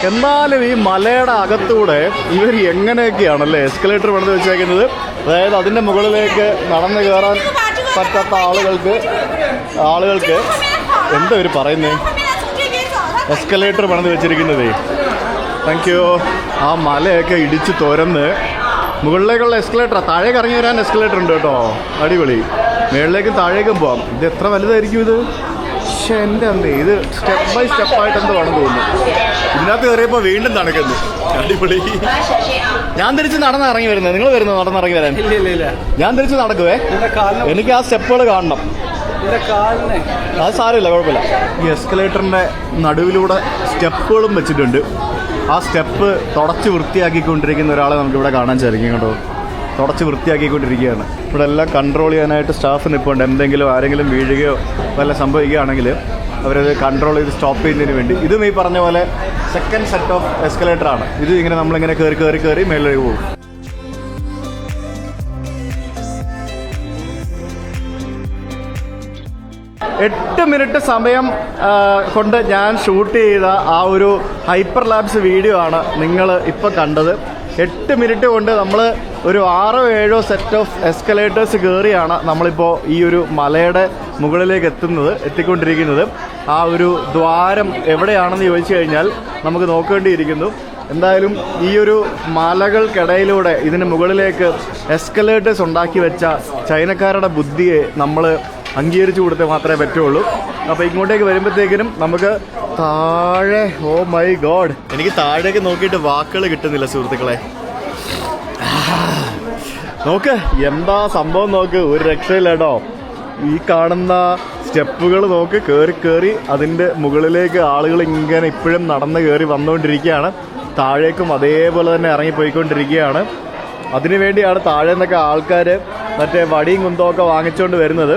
എന്നാലും ഈ മലയുടെ അകത്തൂടെ ഇവർ എങ്ങനെയൊക്കെയാണല്ലേ എസ്കലേറ്റർ പണിത് വെച്ചേക്കുന്നത്. അതായത് അതിൻ്റെ മുകളിലേക്ക് നടന്നു കയറാൻ പറ്റാത്ത ആളുകൾക്ക് എന്താ ഇവർ പറയുന്നേ, എസ്കലേറ്റർ പണിത് വെച്ചിരിക്കുന്നതേ. Thank you. ആ മലയൊക്കെ ഇടിച്ച് തുരന്ന് മുകളിലേക്കുള്ള എസ്കലേറ്റർ, താഴേക്ക് ഇറങ്ങി വരാൻ എസ്കലേറ്റർ ഉണ്ട് കേട്ടോ, അടിപൊളി. മുകളിലേക്കും താഴേക്കും പോവാം. ഇത് എത്ര വലുതായിരിക്കും ഇത്? പക്ഷേ എൻ്റെ അന്തേ, ഇത് സ്റ്റെപ്പ് ബൈ സ്റ്റെപ്പായിട്ട് എന്തോ ആണെന്ന് തോന്നുന്നു. ഇതിനകത്ത് കയറിയപ്പോൾ വീണ്ടും തണുക്കുന്നു, അടിപൊളി. ഞാൻ തിരിച്ച് നടന്നിറങ്ങി വരുന്നത്, നിങ്ങൾ വരുന്നത് നടന്നിറങ്ങി വരാൻ? ഞാൻ തിരിച്ച് നടക്കുവേ, എനിക്ക് ആ സ്റ്റെപ്പുകൾ കാണണം. അത് സാരമില്ല, കുഴപ്പമില്ല. ഈ എസ്കലേറ്ററിൻ്റെ നടുവിലൂടെ സ്റ്റെപ്പുകളും വെച്ചിട്ടുണ്ട്. ആ സ്റ്റെപ്പ് തുടച്ച് വൃത്തിയാക്കിക്കൊണ്ടിരിക്കുന്ന ഒരാളെ നമുക്കിവിടെ കാണാൻ സാധിക്കും കേട്ടോ. തുടച്ച് വൃത്തിയാക്കിക്കൊണ്ടിരിക്കുകയാണ്. ഇവിടെ എല്ലാം കൺട്രോൾ ചെയ്യാനായിട്ട് സ്റ്റാഫ് നിൽപ്പുണ്ട്. എന്തെങ്കിലും ആരെങ്കിലും വീഴുകയോ വല്ല സംഭവിക്കുകയാണെങ്കിൽ അവരത് കൺട്രോൾ ചെയ്ത് സ്റ്റോപ്പ് ചെയ്യുന്നതിന് വേണ്ടി. ഇതും ഈ പറഞ്ഞ പോലെ സെക്കൻഡ് സെറ്റ് ഓഫ് എസ്കലേറ്റർ ആണ്. ഇത് ഇങ്ങനെ നമ്മളിങ്ങനെ കയറി മേളിലേക്ക് പോകും. 8 മിനിറ്റ് സമയം കൊണ്ട് ഞാൻ ഷൂട്ട് ചെയ്ത ആ ഒരു ഹൈപ്പർ ലാബ്സ് വീഡിയോ ആണ് നിങ്ങൾ ഇപ്പോൾ കണ്ടത്. 8 മിനിറ്റ് കൊണ്ട് നമ്മൾ ഒരു 6-7 സെറ്റ് ഓഫ് എസ്കലേറ്റേഴ്സ് കയറിയാണ് നമ്മളിപ്പോൾ ഈ ഒരു മലയുടെ മുകളിലേക്ക് എത്തിക്കൊണ്ടിരിക്കുന്നത്. ആ ഒരു ദ്വാരം എവിടെയാണെന്ന് ചോദിച്ചു കഴിഞ്ഞാൽ നമുക്ക് നോക്കേണ്ടിയിരിക്കുന്നു. എന്തായാലും ഈ ഒരു മലകൾക്കിടയിലൂടെ ഇതിന് മുകളിലേക്ക് എസ്കലേറ്റേഴ്സ് ഉണ്ടാക്കി വെച്ച ചൈനക്കാരുടെ ബുദ്ധിയെ നമ്മൾ അംഗീകരിച്ചു കൊടുത്തേ മാത്രമേ പറ്റുള്ളൂ. അപ്പോൾ ഇങ്ങോട്ടേക്ക് വരുമ്പോഴത്തേക്കിനും നമുക്ക് താഴെ, ഓ മൈ ഗോഡ്, എനിക്ക് താഴേക്ക് നോക്കിയിട്ട് വാക്കുകൾ കിട്ടുന്നില്ല സുഹൃത്തുക്കളെ. നോക്ക് എന്താ സംഭവം, നോക്ക്, ഒരു രക്ഷയില്ല കേട്ടോ. ഈ കാണുന്ന സ്റ്റെപ്പുകൾ നോക്ക്, കയറി അതിൻ്റെ മുകളിലേക്ക് ആളുകൾ ഇങ്ങനെ ഇപ്പോഴും നടന്ന് കയറി വന്നുകൊണ്ടിരിക്കുകയാണ്. താഴേക്കും അതേപോലെ തന്നെ ഇറങ്ങിപ്പോയിക്കൊണ്ടിരിക്കുകയാണ്. അതിനുവേണ്ടിയാണ് താഴെ നിന്നൊക്കെ ആൾക്കാർ മറ്റേ വടിയും കുന്തമൊക്കെ വാങ്ങിച്ചുകൊണ്ട് വരുന്നത്.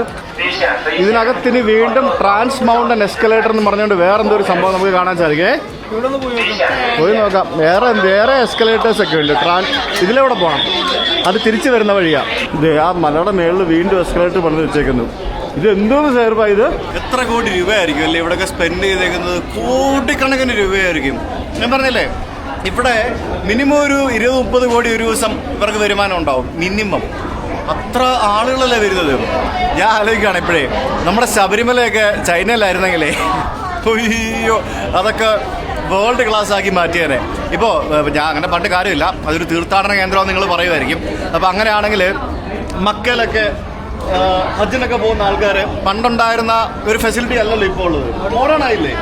ഇതിനകത്തിന് വീണ്ടും ട്രാൻസ് മൗണ്ടൻ എസ്കലേറ്റർ എന്ന് പറഞ്ഞുകൊണ്ട് വേറെന്തോ ഒരു സംഭവം നമുക്ക് കാണാൻ സാധിക്കേ. പോയി നോക്കാം. വേറെ എസ്കലേറ്റേഴ്സ് ഒക്കെ ഉണ്ട്. ഇതിലെവിടെ പോകണം, അത് തിരിച്ചു വരുന്ന വഴിയാ. ഇത് ആ മലയുടെ മേളിൽ വീണ്ടും എസ്കലേറ്റർ പണിത് വെച്ചേക്കുന്നു. ഇത് എന്തോന്ന് സേർപ്പാ ഇത്? എത്ര കോടി രൂപയായിരിക്കും അല്ലേ ഇവിടെയൊക്കെ സ്പെൻഡ് ചെയ്തേക്കുന്നത്? കോടിക്കണക്കിന് രൂപയായിരിക്കും. ഞാൻ പറഞ്ഞില്ലേ, ഇവിടെ മിനിമം ഒരു 20-30 കോടി ഒരു ദിവസം ഇവർക്ക് വരുമാനം ഉണ്ടാവും മിനിമം. അത്ര ആളുകളല്ലേ വരുന്നത്. ഞാൻ ആലോചിക്കുകയാണ് ഇപ്പോഴേ, നമ്മുടെ ശബരിമലയൊക്കെ ചൈനയിലായിരുന്നെങ്കിലേ, അയ്യോ, അതൊക്കെ വേൾഡ് ക്ലാസ് ആക്കി മാറ്റിയേനെ. ഇപ്പോൾ ഞാൻ അങ്ങനെ പണ്ട് കാര്യമില്ല, അതൊരു തീർത്ഥാടന കേന്ദ്രമെന്ന് നിങ്ങൾ പറയുമായിരിക്കും. അപ്പോൾ അങ്ങനെയാണെങ്കിൽ മക്കയിലൊക്കെ ഹജ്ജിനൊക്കെ പോകുന്ന ആൾക്കാർ പണ്ടുണ്ടായിരുന്ന ഒരു ഫെസിലിറ്റി അല്ലല്ലോ ഇപ്പോൾ ഉള്ളത്. മോഡേൺ ആയില്ലേ,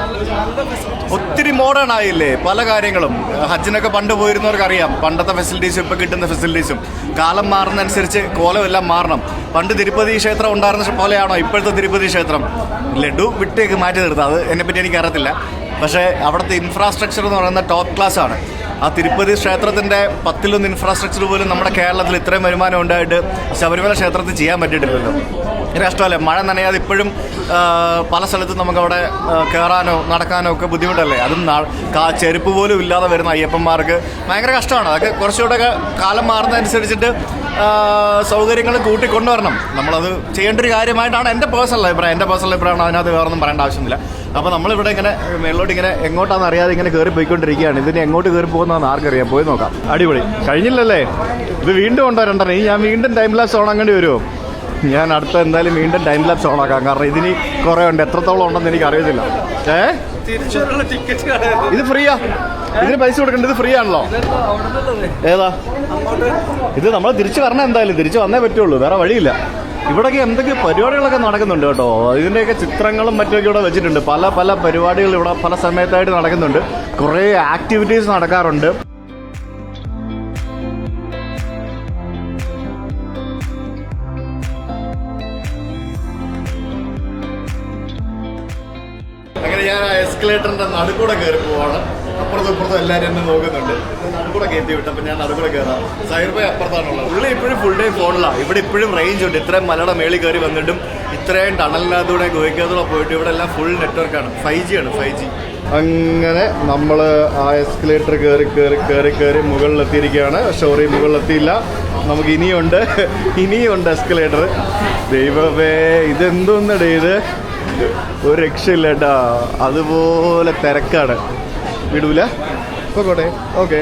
ഒത്തിരി മോഡേൺ ആയില്ലേ പല കാര്യങ്ങളും. ഹജ്ജിനൊക്കെ പണ്ട് പോയിരുന്നവർക്കറിയാം പണ്ടത്തെ ഫെസിലിറ്റീസും ഇപ്പോൾ കിട്ടുന്ന ഫെസിലിറ്റീസും. കാലം മാറുന്നതനുസരിച്ച് കോലമെല്ലാം മാറണം. പണ്ട് തിരുപ്പതി ക്ഷേത്രം ഉണ്ടായിരുന്ന പോലെയാണോ ഇപ്പോഴത്തെ തിരുപ്പതി ക്ഷേത്രം? ലഡു വിട്ടേക്ക് മാറ്റി നിർത്താം, അത് എന്നെപ്പറ്റി എനിക്കറിയത്തില്ല. പക്ഷേ അവിടുത്തെ ഇൻഫ്രാസ്ട്രക്ചർ എന്ന് പറയുന്നത് ടോപ്പ് ക്ലാസ് ആണ്. ആ തിരുപ്പതി ക്ഷേത്രത്തിൻ്റെ 10-1 ഇൻഫ്രാസ്ട്രക്ചർ പോലും നമ്മുടെ കേരളത്തിൽ ഇത്രയും വരുമാനം ഉണ്ടായിട്ട് ശബരിമല ക്ഷേത്രത്തിൽ ചെയ്യാൻ പറ്റിയിട്ടില്ലല്ലോ. കഷ്ടമല്ലേ? മഴ നനയാതെ ഇപ്പോഴും പല സ്ഥലത്തും നമുക്കവിടെ കയറാനോ നടക്കാനോ ഒക്കെ ബുദ്ധിമുട്ടല്ലേ. അതും ചെരുപ്പ് പോലും ഇല്ലാതെ വരുന്ന അയ്യപ്പന്മാർക്ക് ഭയങ്കര കഷ്ടമാണ്. അതൊക്കെ കുറച്ചുകൂടെ കാലം മാറുന്നതനുസരിച്ചിട്ട് സൗകര്യങ്ങൾ കൂട്ടിക്കൊണ്ടുവരണം. നമ്മളത് ചെയ്യേണ്ട ഒരു കാര്യമായിട്ടാണ് എൻ്റെ പേഴ്സണൽ അഭിപ്രായമാണ്. അതിനകത്ത് വേറൊന്നും പറയേണ്ട ആവശ്യമില്ല. അപ്പോൾ നമ്മളിവിടെ ഇങ്ങനെ മേളിലോട്ട് ഇങ്ങനെ എങ്ങോട്ടാണെന്ന് അറിയാതെ ഇങ്ങനെ കയറി പോയിക്കൊണ്ടിരിക്കുകയാണ്. ഇതിന് എങ്ങോട്ട് കയറി പോകുന്നതെന്ന് ആർക്കറിയാം, പോയി നോക്കാം. അടിപൊളി. കഴിഞ്ഞില്ലല്ലേ, ഇത് വീണ്ടും കൊണ്ടുവരണ്ടേ. ഞാൻ വീണ്ടും ടൈം ലാപ്സ് ഓണാക്കേണ്ടി വരുമോ? ഞാൻ അടുത്ത എന്തായാലും വീണ്ടും ടൈം ലാപ്സ് ഓണാക്കാം. കാരണം ഇതിന് കുറേ ഉണ്ട്, എത്രത്തോളം ഉണ്ടെന്ന് എനിക്ക് അറിയത്തില്ല. ഇത് ഫ്രീയാ, ഇതിന് പൈസ കൊടുക്കേണ്ടത് ഫ്രീ ആണല്ലോ. ഏതാ ഇത്? നമ്മൾ തിരിച്ചു വരണം, എന്തായാലും തിരിച്ചു വന്നേ പറ്റുള്ളൂ, വേറെ വഴിയില്ല. ഇവിടെയൊക്കെ എന്തൊക്കെ പരിപാടികളൊക്കെ നടക്കുന്നുണ്ട് കേട്ടോ. ഇതിൻ്റെയൊക്കെ ചിത്രങ്ങളും മറ്റൊക്കെ ഇവിടെ വെച്ചിട്ടുണ്ട്. പല പരിപാടികൾ ഇവിടെ പല സമയത്തായിട്ട് നടക്കുന്നുണ്ട്. കുറേ ആക്ടിവിറ്റീസ് നടക്കാറുണ്ട്. അങ്ങനെ ഞാൻ ആ എസ്കലേറ്ററിൻ്റെ നടുക്കൂടെ കയറി പോവാണ്. അപ്പുറത്തും എല്ലാവരും എന്നെ നോക്കുന്നുണ്ട്. നടുക്കൂടെ കയറ്റി വിട്ട് അപ്പം ഞാൻ നടുക്കൂടെ കയറാം. സൈർബൈ അപ്പുറത്താണുള്ളത്. ഇവിടെ ഇപ്പോഴും ഫുൾ ടൈം ഫോണിലാണ്. ഇവിടെ ഇപ്പോഴും റേഞ്ച് ഉണ്ട്. ഇത്രയും മലയുടെ മേളിൽ കയറി വന്നിട്ടും ഇത്രയും ടണലിനകത്തൂടെ ഗോയിക്കകത്തൂടെ പോയിട്ട് ഇവിടെ എല്ലാം ഫുൾ നെറ്റ്വർക്കാണ്. 5G ആണ്, 5G. അങ്ങനെ നമ്മൾ ആ എസ്കലേറ്റർ കയറി മുകളിലെത്തിയിരിക്കുകയാണ്. സോറി, മുകളിലെത്തിയില്ല. നമുക്ക് ഇനിയുണ്ട് എസ്കലേറ്റർ. ദൈവമേ, ഇതെന്തോന്നടേ ഇത്? ഒരു രക്ഷയില്ല കേട്ടാ. അതുപോലെ തിരക്കാണ്, വിടൂല. പോകട്ടെ. ഓക്കെ.